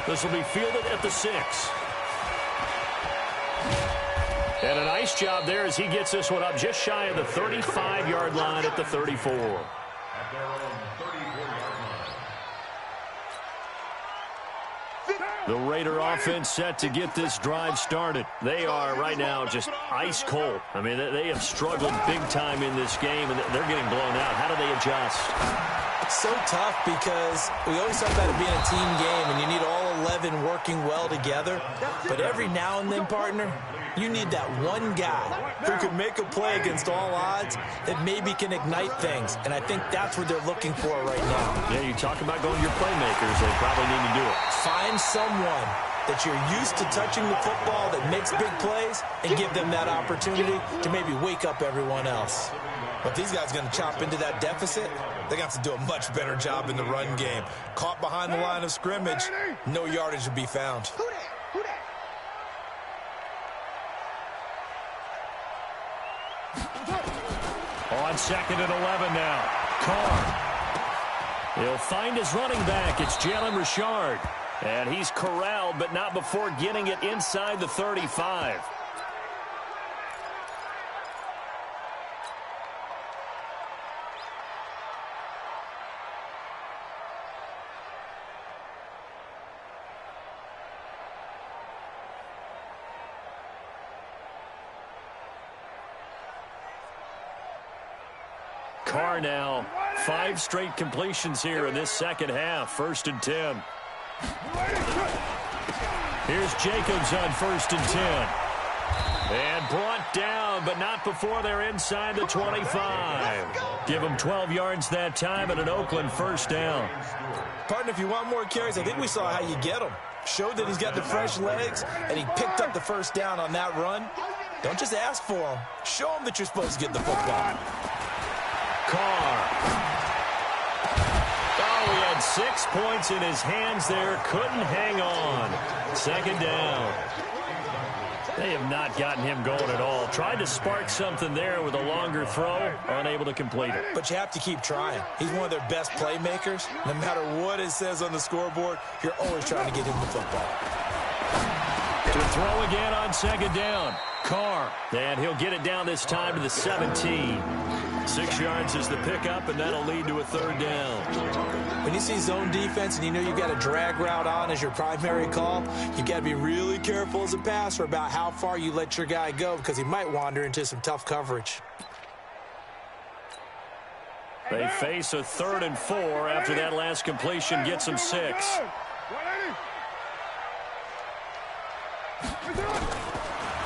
This will be fielded at the 6. And a nice job there as he gets this one up just shy of the 35-yard line at the 34. At their own 34-yard The Raider offense set to get this drive started. They are right now just ice cold. I mean, they have struggled big time in this game, and they're getting blown out. How do they adjust? So tough because we always talk about it being a team game, and you need all 11 working well together. But every now and then, partner, you need that one guy who can make a play against all odds that maybe can ignite things. And I think that's what they're looking for right now. Yeah, you talk about going to your playmakers. They probably need to do it. Find someone that you're used to touching the football that makes big plays and give them that opportunity to maybe wake up everyone else. But these guys are going to chop into that deficit. They're going to have to do a much better job in the run game. Caught behind the line of scrimmage, no yardage to be found. On 2nd and 11 now. Carr. He'll find his running back. It's Jalen Richard. And he's corralled, but not before getting it inside the 35. Carr now, 5 straight completions here in this second half. 1st and 10. Here's Jacobs on 1st and 10. And brought down, but not before they're inside the 25. Give him 12 yards that time and an Oakland 1st down. Partner, if you want more carries, I think we saw how you get him. Showed that he's got the fresh legs, and he picked up the 1st down on that run. Don't just ask for him. Show him that you're supposed to get the football. Carr. Oh, he had 6 points in his hands there. Couldn't hang on. 2nd down. They have not gotten him going at all. Tried to spark something there with a longer throw. Unable to complete it. But you have to keep trying. He's one of their best playmakers. No matter what it says on the scoreboard, you're always trying to get him the football. To throw again on 2nd down. Carr. And he'll get it down this time to the 17. 6 yards is the pickup, and that'll lead to a 3rd down. When you see zone defense and you know you've got a drag route on as your primary call, you've got to be really careful as a passer about how far you let your guy go because he might wander into some tough coverage. They face a 3rd and 4 after that last completion gets them 6.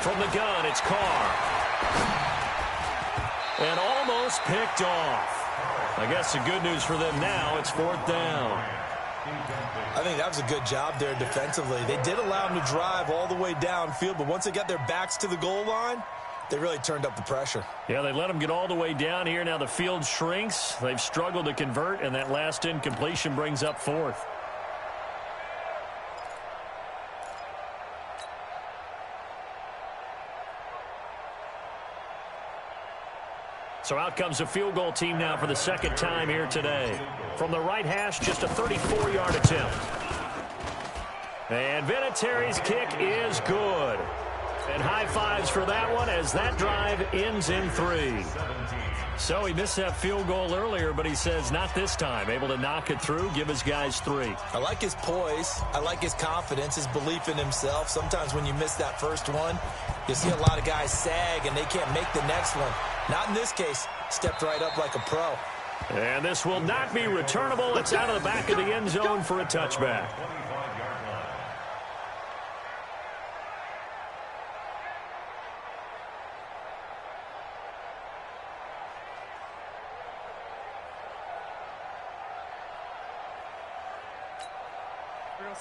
From the gun, it's Carr. And almost picked off. I guess the good news for them now, it's 4th down. I think that was a good job there defensively. They did allow them to drive all the way downfield, but once they got their backs to the goal line, they really turned up the pressure. Yeah, they let them get all the way down here. Now the field shrinks. They've struggled to convert, and that last incompletion brings up 4th. So out comes a field goal team now for the 2nd time here today. From the right hash, just a 34-yard attempt. And Vinatieri's kick is good. And high fives for that one as that drive ends in 3. So he missed that field goal earlier, but he says not this time. Able to knock it through, give his guys 3. I like his poise. I like his confidence, his belief in himself. Sometimes when you miss that first one, you see a lot of guys sag and they can't make the next one. Not in this case. Stepped right up like a pro. And this will not be returnable. It's out of the back of the end zone for a touchback.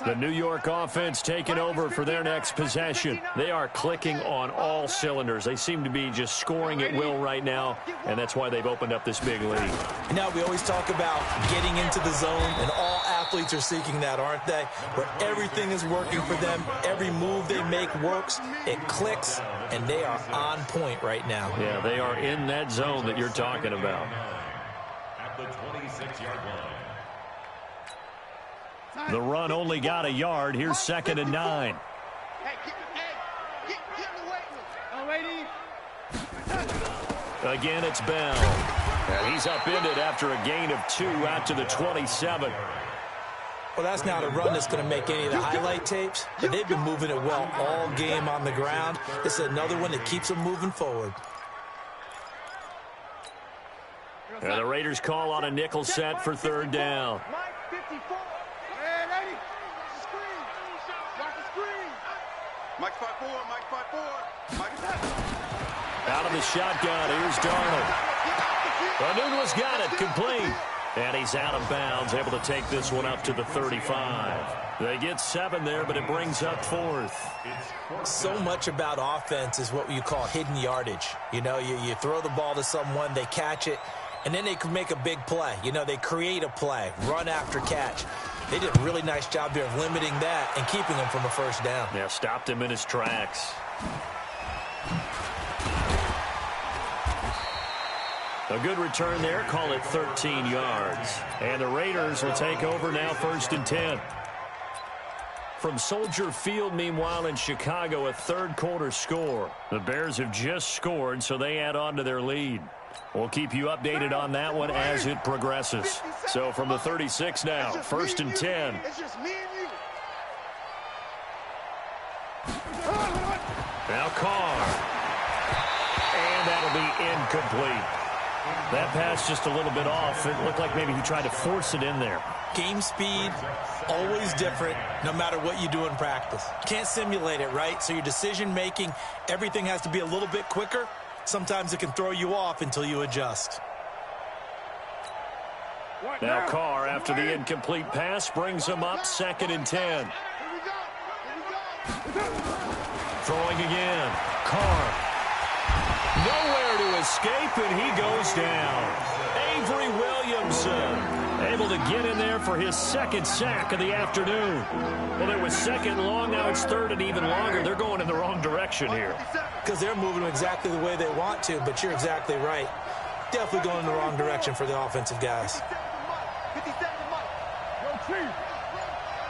The New York offense taking over for their next possession. They are clicking on all cylinders. They seem to be just scoring at will right now, and that's why they've opened up this big lead. Now, we always talk about getting into the zone, and all athletes are seeking that, aren't they? Where everything is working for them. Every move they make works. It clicks, and they are on point right now. Yeah, they are in that zone that you're talking about. At the 26-yard line. The run only got a yard. Here's 2nd and 9. Again, it's Bell. And he's upended after a gain of 2 out to the 27. Well, that's not a run that's going to make any of the highlight tapes, but they've been moving it well all game on the ground. This is another one that keeps them moving forward. And the Raiders call on a nickel set for third down. Mike 54. Hey, ready? Screen. Watch the screen. Mike 5-4, Mike 5-4. Mike Out of the shotgun, here's Darnold. Nunez got it, complete. And he's out of bounds, able to take this one up to the 35. They get 7 there, but it brings up 4th. So much about offense is what you call hidden yardage. You know, you throw the ball to someone, they catch it, and then they can make a big play. You know, they create a play, run after catch. They did a really nice job here of limiting that and keeping him from a first down. Yeah, stopped him in his tracks. A good return there, call it 13 yards. And the Raiders will take over now, 1st and 10. From Soldier Field, meanwhile, in Chicago, a third-quarter score. The Bears have just scored, so they add on to their lead. We'll keep you updated on that one as it progresses. So from the 36 now, 1st and 10. It's just me and you. Now Carr. And that'll be incomplete. That pass just a little bit off. It looked like maybe he tried to force it in there. Game speed, always different, no matter what you do in practice. Can't simulate it, right? So your decision-making, everything has to be a little bit quicker. Sometimes it can throw you off until you adjust. Now Carr, after the incomplete pass, brings him up 2nd and 10. Throwing again. Carr. Nowhere to escape, and he goes down. Avery Williamson able to get in there for his 2nd sack of the afternoon. Well, it was 2nd long, now it's 3rd and even longer. They're going in the wrong direction here. Because they're moving exactly the way they want to, but you're exactly right. Definitely going in the wrong direction for the offensive guys. 57 to Mike. Yo, Chief.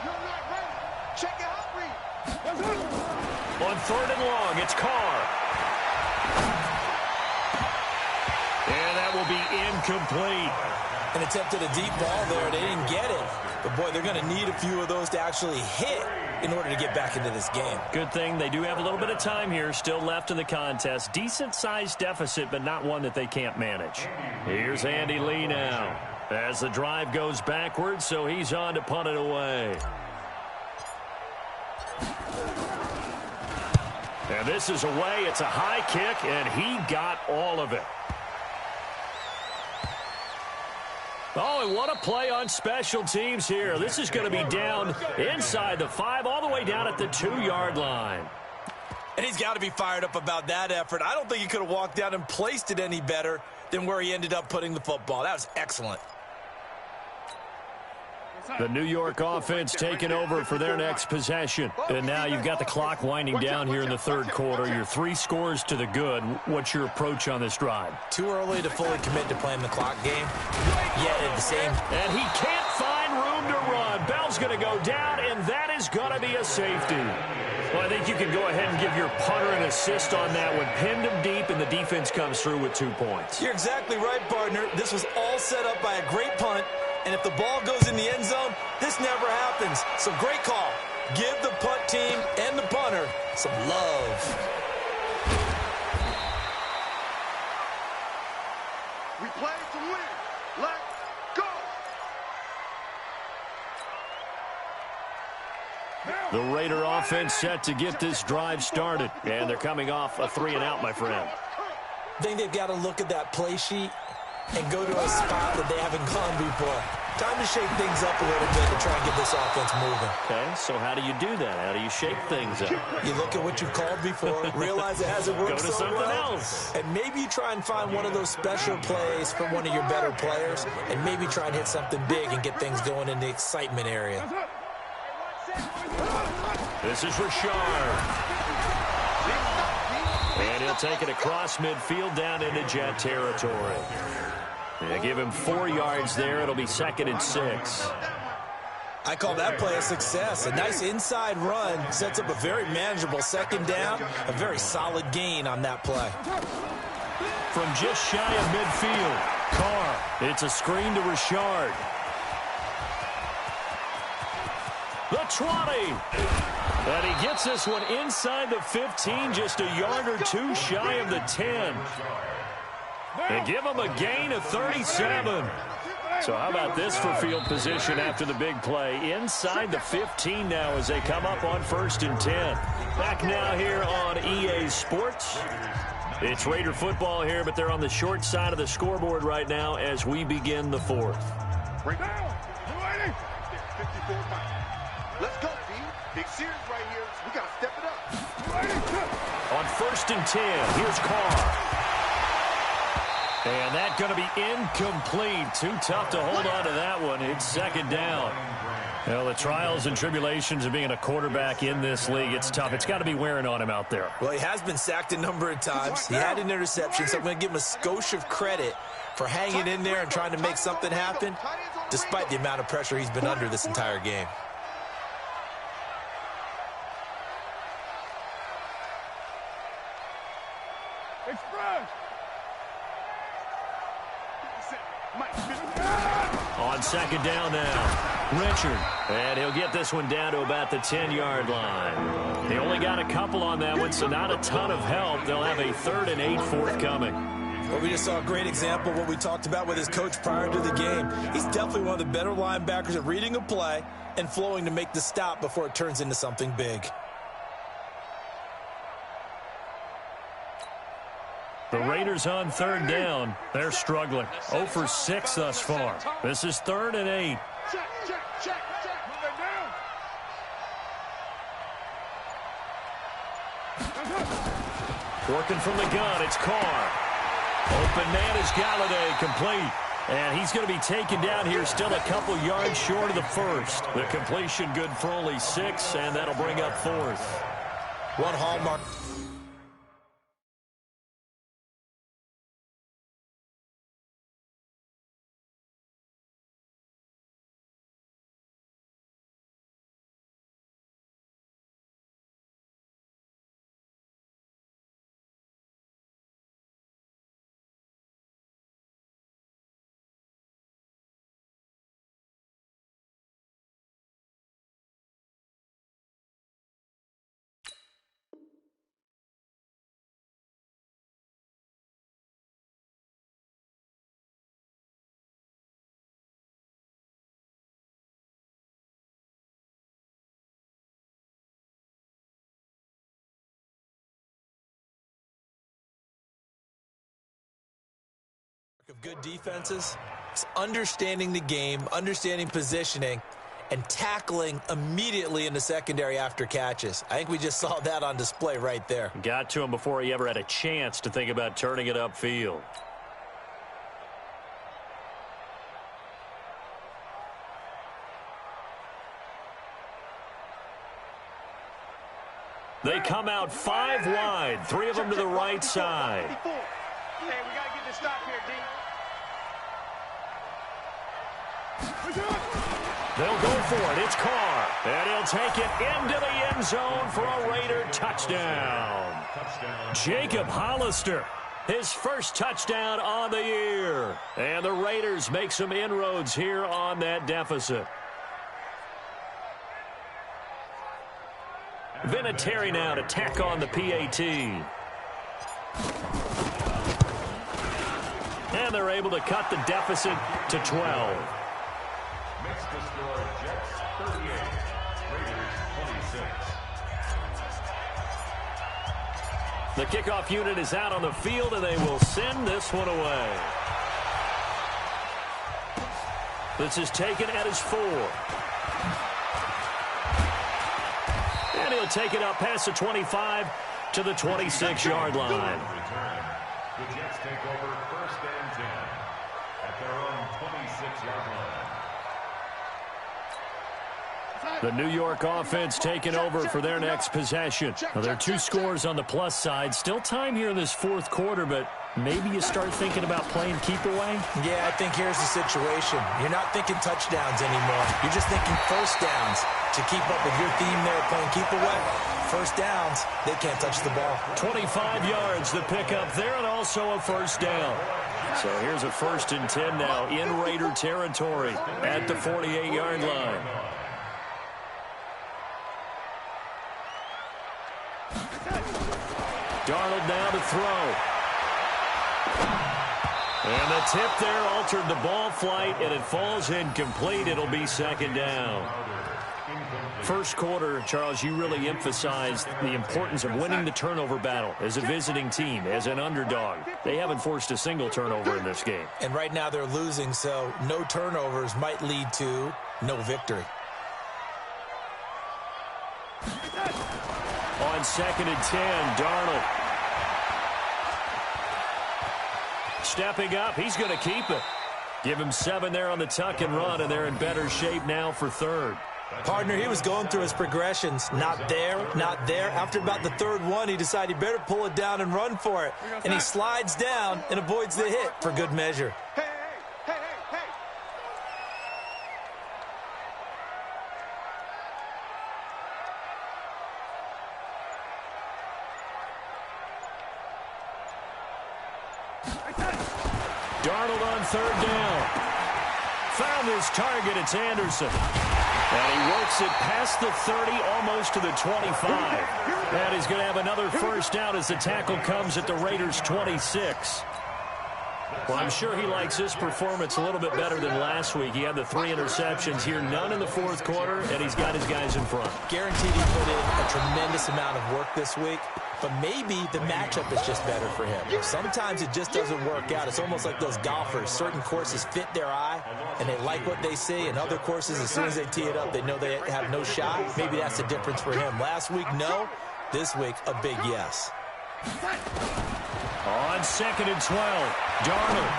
You're not ready. Check it out, Reed. On 3rd and long, it's Carr. And that will be incomplete. An attempt at a deep ball there. They didn't get it. But, boy, they're going to need a few of those to actually hit in order to get back into this game. Good thing they do have a little bit of time here still left in the contest. Decent-sized deficit, but not one that they can't manage. Here's Andy Lee now as the drive goes backwards, so he's on to punt it away. And this is away. It's a high kick, and he got all of it. Oh, and what a play on special teams here. This is going to be down inside the 5, all the way down at the 2-yard line. And he's got to be fired up about that effort. I don't think he could have walked down and placed it any better than where he ended up putting the football. That was excellent. The New York offense taking over for their next possession. And now you've got the clock winding down here in the 3rd quarter. You're 3 scores to the good. What's your approach on this drive? Too early to fully commit to playing the clock game. Yet at the same... And he can't find room to run. Bell's going to go down, and that is going to be a safety. Well, I think you can go ahead and give your punter an assist on that one. Pinned him deep, and the defense comes through with 2 points. You're exactly right, partner. This was all set up by a great punt. And if the ball goes in the end zone, this never happens. So great call. Give the punt team and the punter some love. We play to win. Let's go. The Raider offense set to get this drive started. And they're coming off a 3-and-out, my friend. I think they've got to look at that play sheet and go to a spot that they haven't gone before. Time to shake things up a little bit to try and get this offense moving. Okay, so how do you do that? How do you shake things up? You look at what you've called before, realize it hasn't worked Go to so something well, else. and maybe you try and find one of those special plays from one of your better players, and maybe try and hit something big and get things going in the excitement area. This is Richard. And he'll take it across midfield down into Jet territory. They give him 4 yards there. It'll be 2nd and 6. I call that play a success. A nice inside run sets up a very manageable 2nd down, a very solid gain on that play. From just shy of midfield, Carr. It's a screen to Richard. The 20. And he gets this one inside the 15, just a yard or two shy of the 10. They give him a gain of 37. So how about this for field position after the big play? Inside the 15 now as they come up on 1st and 10. Back now here on EA Sports. It's Raider football here, but they're on the short side of the scoreboard right now as we begin the 4th. Break down. 54 miles. Let's go, D. Big series right here. We got to step it up. On 1st and 10, here's Carr. And that's going to be incomplete. Too tough to hold on to that one. It's 2nd down. Well, the trials and tribulations of being a quarterback in this league, it's tough. It's got to be wearing on him out there. Well, he has been sacked a number of times. He had an interception, so I'm going to give him a skosh of credit for hanging in there and trying to make something happen, despite the amount of pressure he's been under this entire game. On 2nd down now, Richard. And he'll get this one down to about the 10-yard line. They only got a couple on that one, so not a ton of help. They'll have a 3rd and 8 forthcoming. Well, we just saw a great example of what we talked about with his coach prior to the game. He's definitely one of the better linebackers at reading a play and flowing to make the stop before it turns into something big. The Raiders on 3rd down. They're struggling. 0 for 6 thus far. This is 3rd and 8. Check. Move it down. Working from the gun, it's Carr. Open man is Galladay, complete. And he's going to be taken down here, still a couple yards short of the 1st. The completion good for only 6, and that'll bring up 4th. One hallmark. Of good defenses is understanding the game, understanding positioning, and tackling immediately in the secondary after catches. I think we just saw that on display right there. Got to him before he ever had a chance to think about turning it upfield. They come out 5 wide, 3 of them to the right side. Hey, we got to get this stop here, D. They'll go for it. It's Carr. And he'll take it into the end zone for a Raider touchdown. Jacob Hollister, his first touchdown on the year. And the Raiders make some inroads here on that deficit. Vinatieri now to tack on the PAT. And they're able to cut the deficit to 12. Makes the score Jets 38, Raiders 26. The kickoff unit is out on the field, and they will send this one away. This is taken at his 4. And he'll take it up past the 25 to the 26-yard line. The Jets take over 1st and 10 at their own 26-yard line. The New York offense taking over for their next possession. Now, there are 2 scores on the plus side. Still time here in this 4th quarter, but maybe you start thinking about playing keep away? Yeah, I think here's the situation. You're not thinking touchdowns anymore. You're just thinking 1st downs. To keep up with your theme there, playing keep away, 1st downs, they can't touch the ball. 25 yards the pickup there, and also a 1st down. So here's a 1st and 10 now in Raider territory at the 48-yard line. Darnold now to throw. And the tip there altered the ball flight, and it falls incomplete. It'll be second down. First quarter, Charles, you really emphasized the importance of winning the turnover battle as a visiting team, as an underdog. They haven't forced a single turnover in this game. And right now they're losing, so no turnovers might lead to no victory. On 2nd and 10, Darnold. Stepping up, he's going to keep it. Give him 7 there on the tuck and run, and they're in better shape now for third. Partner, he was going through his progressions. Not there, not there. After about the third one, he decided he better pull it down and run for it. And he slides down and avoids the hit for good measure. Hey, hey, hey, hey, Darnold on 3rd down. Found his target. It's Anderson. And he works it past the 30, almost to the 25. And he's going to have another first down as the tackle comes at the Raiders' 26. Well, I'm sure he likes this performance a little bit better than last week. He had the 3 interceptions here, none in the fourth quarter, and he's got his guys in front. Guaranteed he put in a tremendous amount of work this week, but maybe the matchup is just better for him. Sometimes it just doesn't work out. It's almost like those golfers. Certain courses fit their eye, and they like what they see, and other courses, as soon as they tee it up, they know they have no shot. Maybe that's the difference for him. Last week, no. This week, a big yes. On 2nd and 12, Darnold.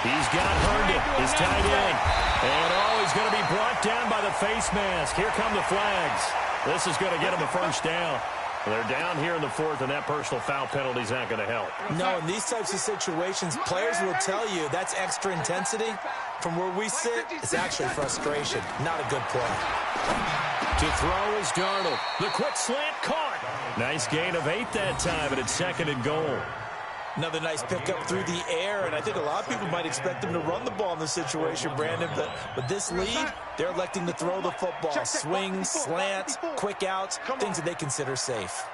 He's got Herndon, his tight end. And he's going to be brought down by the face mask. Here come the flags. This is going to get him a first down. They're down here in the 4th, and that personal foul penalty is not going to help. No, in these types of situations, players will tell you that's extra intensity. From where we sit, it's actually frustration, not a good play. To throw is Darnold. The quick slant caught. Nice gain of 8 that time, and it's 2nd and goal. Another nice pickup through the air, and I think a lot of people might expect them to run the ball in this situation, Brandon, but with this lead, they're electing to throw the football. Swings, slants, quick outs, things that they consider safe.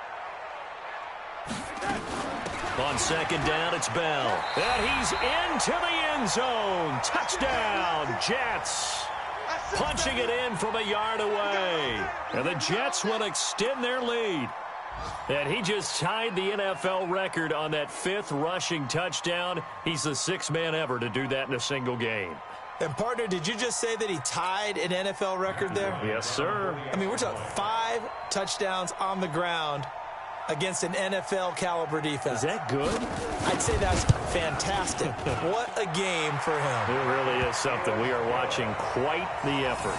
On 2nd down, it's Bell. And he's into the end zone. Touchdown, Jets. Punching it in from a yard away. And the Jets will extend their lead. And he just tied the NFL record on that 5th rushing touchdown. He's the 6th man ever to do that in a single game. And, partner, did you just say that he tied an NFL record there? Yes, sir. I mean, we're talking 5 touchdowns on the ground against an NFL-caliber defense. Is that good? I'd say that's fantastic. What a game for him. It really is something. We are watching quite the effort.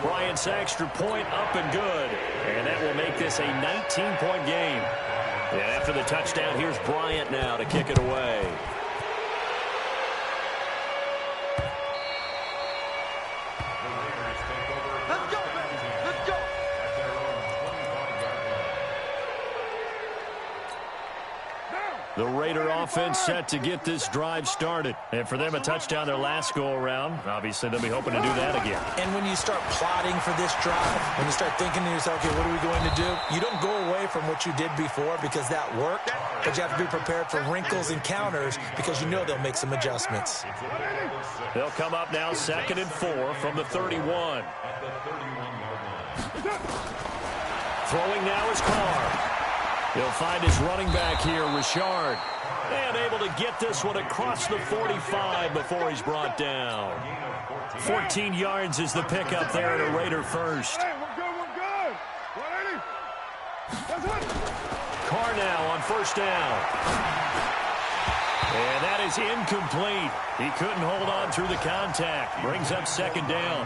Bryant's extra point up and good. And that will make this a 19-point game. And after the touchdown, here's Bryant now to kick it away. let's go, baby. Let's go. The Raider offense set to get this drive started. And for them, a touchdown their last go-around. Obviously, they'll be hoping to do that again. And when you start plotting for this drive, when you start thinking to yourself, okay, what are we going to do? You don't go away from what you did before because that worked, but you have to be prepared for wrinkles and counters because you know they'll make some adjustments. They'll come up now 2nd and 4 from the 31. Throwing now is Carr. He'll find his running back here, Richard. And able to get this one across the 45 before he's brought down. 14 yards is the pickup there at a Raider first. Hey, we're good, we're good. 180. Carr now on 1st down. And that is incomplete. He couldn't hold on through the contact. Brings up 2nd down.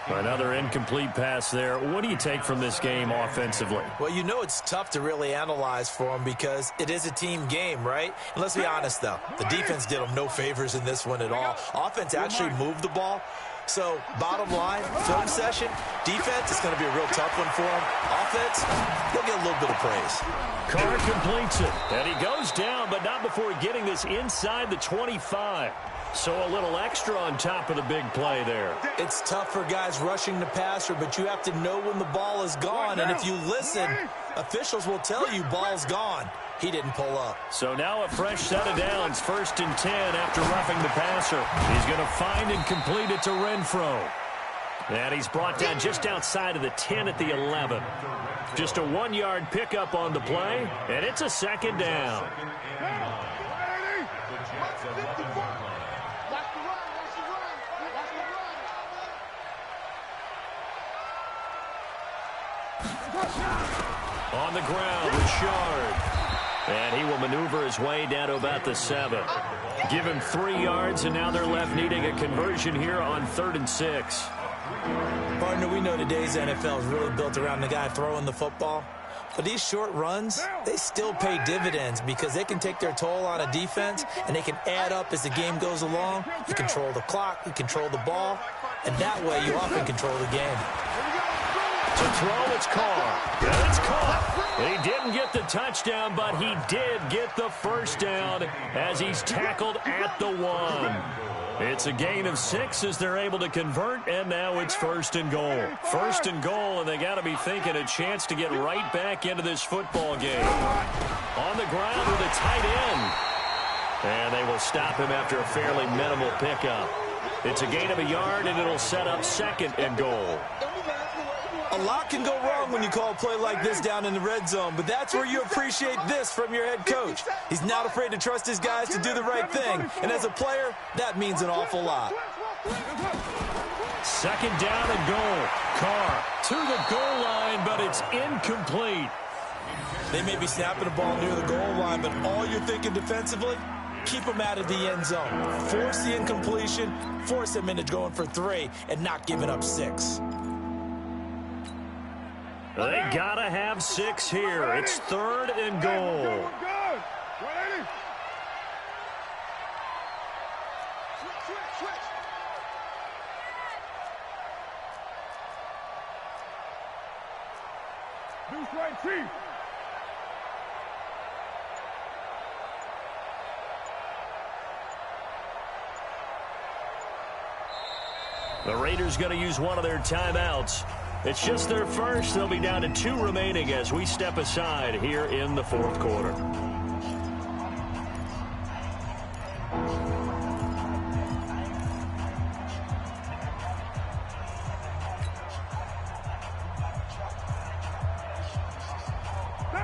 Another incomplete pass there. What do you take from this game offensively? Well, you know it's tough to really analyze for them because it is a team game, right? And let's be honest, though. The defense did them no favors in this one at all. Offense actually moved the ball. So, bottom line, film session, defense is going to be a real tough one for them. Offense, they'll get a little bit of praise. Carr completes it. And he goes down, but not before getting this inside the 25. So a little extra on top of the big play there. It's tough for guys rushing the passer, but you have to know when the ball is gone. And if you listen, officials will tell you ball's gone. He didn't pull up. So now a fresh set of downs, 1st and 10 after roughing the passer. He's going to find and complete it to Renfro. And he's brought down just outside of the 10 at the 11. Just a 1-yard pickup on the play, and it's a 2nd down. On the ground, Johnnyrd. And he will maneuver his way down to about the 7. Give him 3 yards, and now they're left needing a conversion here on 3rd and 6. Partner, we know today's NFL is really built around the guy throwing the football. But these short runs, they still pay dividends because they can take their toll on a defense, and they can add up as the game goes along. You control the clock, you control the ball, and that way you often control the game. To throw, it's Carr. And it's caught. He didn't get the touchdown, but he did get the 1st down as he's tackled at the 1. It's a gain of 6 as they're able to convert, and now it's 1st and goal. 1st and goal, and they got to be thinking a chance to get right back into this football game. On the ground with a tight end. And they will stop him after a fairly minimal pickup. It's a gain of a yard, and it'll set up 2nd and goal. A lot can go wrong when you call a play like this down in the red zone, but that's where you appreciate this from your head coach. He's not afraid to trust his guys to do the right thing, and as a player, that means an awful lot. 2nd down and goal. Carr to the goal line, but it's incomplete. They may be snapping the ball near the goal line, but all you're thinking defensively, keep them out of the end zone. Force the incompletion, force them into going for 3, and not giving up 6. They gotta have 6 here. It's 3rd and goal. The Raiders going to use one of their timeouts. It's just their first. They'll be down to 2 remaining as we step aside here in the 4th quarter.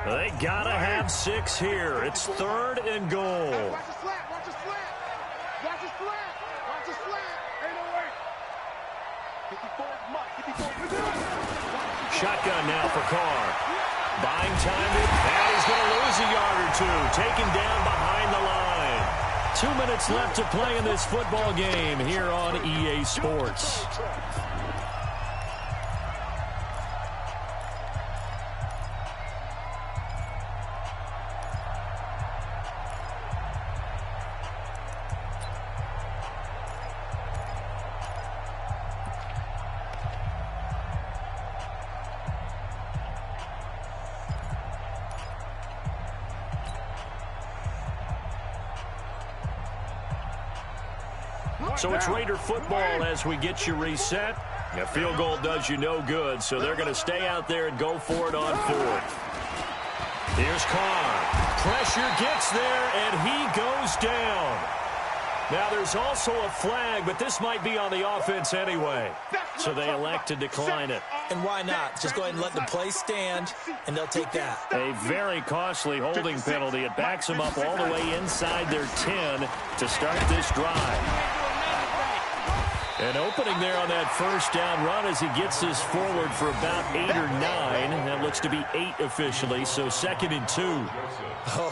They gotta have 6 here. It's 3rd and goal. Watch the slant. Watch the slant. Watch the slant. Watch the slant. Ain't no way. 54, Mike. 54. Shotgun now for Carr. Buying time, and he's going to lose a yard or 2. Taken down behind the line. 2 minutes left to play in this football game here on EA Sports. So it's Raider football as we get you reset. A field goal does you no good, so they're going to stay out there and go for it on 4th. Here's Carr. Pressure gets there, and he goes down. Now, there's also a flag, but this might be on the offense anyway. So they elect to decline it. And why not? Just go ahead and let the play stand, and they'll take that. A very costly holding penalty. It backs them up all the way inside their 10 to start this drive. An opening there on that 1st down run as he gets this forward for about 8 or 9. That looks to be 8 officially, so 2nd and 2.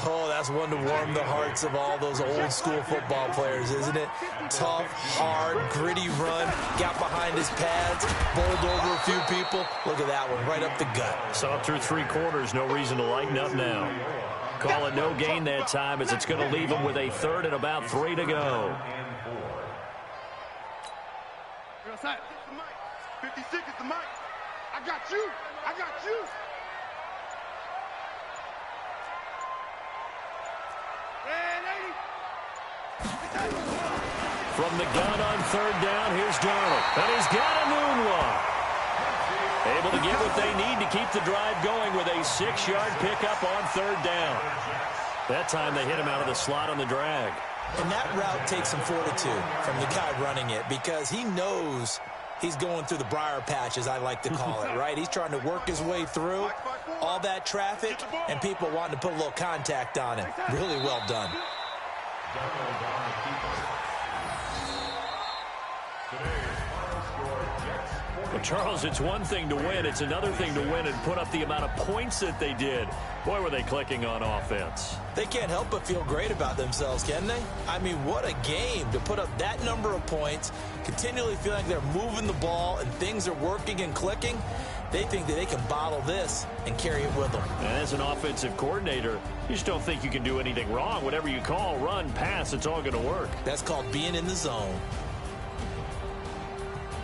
Oh, that's one to warm the hearts of all those old school football players, isn't it? Tough, hard, gritty run, got behind his pads, bowled over a few people. Look at that one, right up the gut. Saw through 3 quarters, no reason to lighten up now. Call it no gain that time as it's going to leave him with a 3rd and about 3 to go. 56 is the mic. I got you. I got you. From the gun on third down, here's Darnold. And he's got a noon one. Able to get what they need to keep the drive going with a 6-yard pickup on third down. That time they hit him out of the slot on the drag. And that route takes some fortitude from the guy running it because he knows he's going through the briar patch, as I like to call it, right? He's trying to work his way through all that traffic and people wanting to put a little contact on him. Really well done. Well, Charles, it's one thing to win. It's another thing to win and put up the amount of points that they did. Boy, were they clicking on offense. They can't help but feel great about themselves, can they? I mean, what a game to put up that number of points, continually feeling like they're moving the ball and things are working and clicking. They think that they can bottle this and carry it with them. And as an offensive coordinator, you just don't think you can do anything wrong. Whatever you call, run, pass, it's all going to work. That's called being in the zone.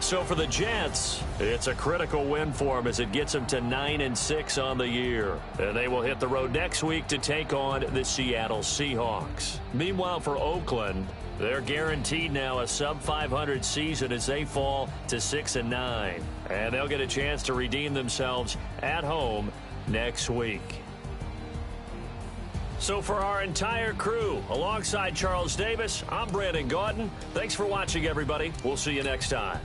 So for the Jets, it's a critical win for them as it gets them to 9-6 on the year. And they will hit the road next week to take on the Seattle Seahawks. Meanwhile, for Oakland, they're guaranteed now a sub-500 season as they fall to 6-9. And they'll get a chance to redeem themselves at home next week. So for our entire crew, alongside Charles Davis, I'm Brandon Gaudin. Thanks for watching, everybody. We'll see you next time.